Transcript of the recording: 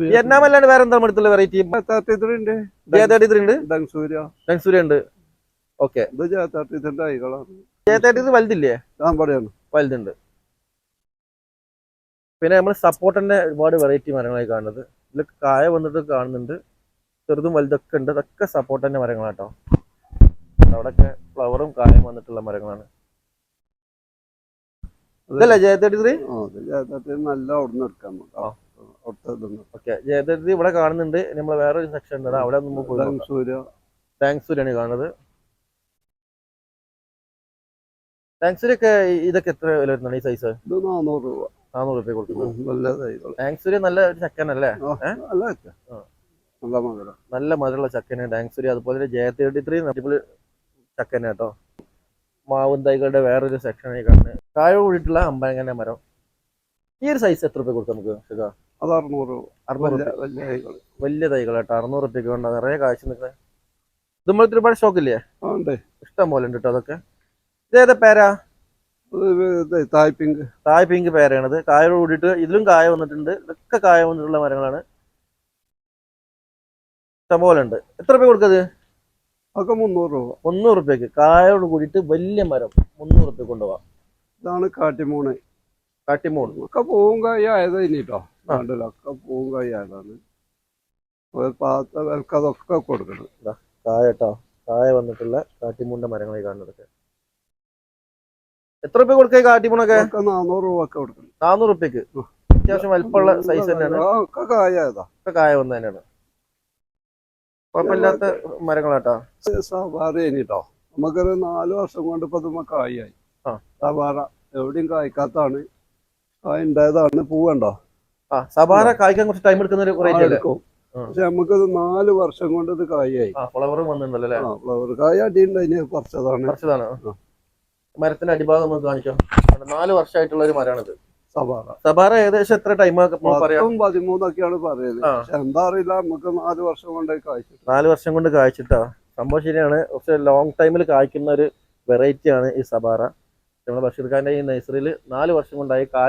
Vietnam അല്ലാണ്ട് വേറെ എന്താ അടുത്തുള്ള വെറൈറ്റി? J33 ഉണ്ട്, ഡങ്സൂര്യ ഉണ്ട്. Okay, J33 വലുതില്ലേ? വലുതുണ്ട്. പിന്നെ നമ്മൾ സപ്പോർട്ടിന്റെ ഒരുപാട് വെറൈറ്റി മരങ്ങളായി കാണുന്നത്. ഇതിൽ കായ വന്നിട്ട് കാണുന്നുണ്ട്, ചെറുതും വലുതൊക്കെ ഉണ്ട്. ഇതൊക്കെ സപ്പോർട്ടിന്റെ മരങ്ങളാട്ടോ. അവിടെയൊക്കെ ഫ്ലവറും കായും വന്നിട്ടുള്ള മരങ്ങളാണ്. ഇതല്ലേ J33? ഓക്കെ, J33 ഇവിടെ കാണുന്നുണ്ട്. നമ്മൾ വേറെ ഒരു സെക്ഷൻ ഉണ്ട്, അവിടെ ഡാങ്സൂര്യാണ് കാണുന്നത്. ഡാങ്സൂര്യൊക്കെ ഇതൊക്കെ എത്ര വില വരുന്നതാണ് ഈ സൈസ്? 400 രൂപ കൊടുക്കുന്നത്. ഡാങ്സൂര്യ നല്ല ഒരു ചക്കനല്ലേ? നല്ല മധുരമുള്ള ചക്കന് ഡാങ്സൂര്യ. അതുപോലെ J33 അടിപൊളി ചക്കന കേട്ടോ. മാവും തൈകളുടെ വേറൊരു സെക്ഷനായി കാണുന്നത്. കായ കൂടിയിട്ടുള്ള അമ്പഴങ്ങ മരം. ഈ ഒരു സൈസ് എത്ര രൂപ കൊടുക്കാം നമുക്ക്? 600 രൂപ. വലിയ തൈകൾ കേട്ടോ, 600 രൂപയ്ക്ക് വേണ്ട. നിറയെ കാഴ്ച നിൽക്കുന്നത്. ഇതുമ്പോൾ ഒരുപാട് സ്റ്റോക്ക് ഇല്ലേ? ഇഷ്ടം പോലെ ഉണ്ട് കേട്ടോ. അതൊക്കെ ഇതേതാ പേരാ? തായ് പിങ്ക് പേരാണിത്. കായോട് കൂടിയിട്ട് ഇതിലും കായ വന്നിട്ടുണ്ട്. ഇതൊക്കെ കായ വന്നിട്ടുള്ള മരങ്ങളാണ്, ഇഷ്ടം പോലെ ഉണ്ട്. എത്ര രൂപ കൊടുക്കത്? 300 രൂപയ്ക്ക് കായോട് കൂടിയിട്ട് വലിയ മരം 300 രൂപ കൊണ്ടുപോവാം. ഇതാണ് കാട്ടിമൂണ്. ഒക്കെ പൂവും കായ ആയതാ ഇനിട്ടോ. പൂവും കായ ആയതാണ്. അതൊക്കെ കൊടുക്കണം. കായ കേട്ടോ, കായ വന്നിട്ടുള്ള കാട്ടിമൂണിന്റെ മരങ്ങളായി കാണുന്നതൊക്കെ. എത്ര രൂപ കൊടുക്കുക കാട്ടിമൂണൊക്കെ? 400 രൂപ കൊടുക്കണം. 400 രൂപയ്ക്ക് അത്യാവശ്യം വലിപ്പമുള്ള സൈസ് തന്നെയാണ്. കായ വന്ന് തന്നെയാണ്, കുഴപ്പമില്ലാത്ത മരങ്ങളാട്ടോ. സവാറ നമുക്കൊരു 4 വർഷം കൊണ്ട് ഇപ്പൊ കായായി. സവാറ എവിടെയും കായ്ക്കാത്താണ്, കായ ഉണ്ടായതാണ്. പൂവുണ്ടോ? സവാറ കായ്ക്കാൻ കുറച്ച് ടൈം എടുക്കുന്ന ഒരു എടുക്കും. പക്ഷെ നമുക്കത് 4 വർഷം കൊണ്ട് ഇത് കായായി. ഫ്ലവറും വന്നിട്ടുണ്ടല്ലേ? ഫ്ലവർ കായ അടിയുണ്ട്, അതിന് പറിച്ചതാണ്. മരത്തിന്റെ അടിഭാഗം നമുക്ക് കാണിക്കാം. 4 വർഷമായിട്ടുള്ള ഒരു മരമാണിത്. സവാറ ഏകദേശം എത്ര ടൈം? 13 പറയുന്നത്. എന്താ അറിയില്ല, നമുക്ക് 4 വർഷം കൊണ്ട് കായ്ച്ചിട്ട്. 4 വർഷം കൊണ്ട് കായ്ച്ചിട്ടാ. സംഭവം ശരിയാണ്. പക്ഷെ ലോങ് ടൈമിൽ കായ്ക്കുന്ന ഒരു വെറൈറ്റി ആണ് ഈ സവാറ. നമ്മുടെ ബഷീർ ഖാന്റെ ഈ നഴ്സറിയിൽ 4 വർഷം കൊണ്ടായി കായ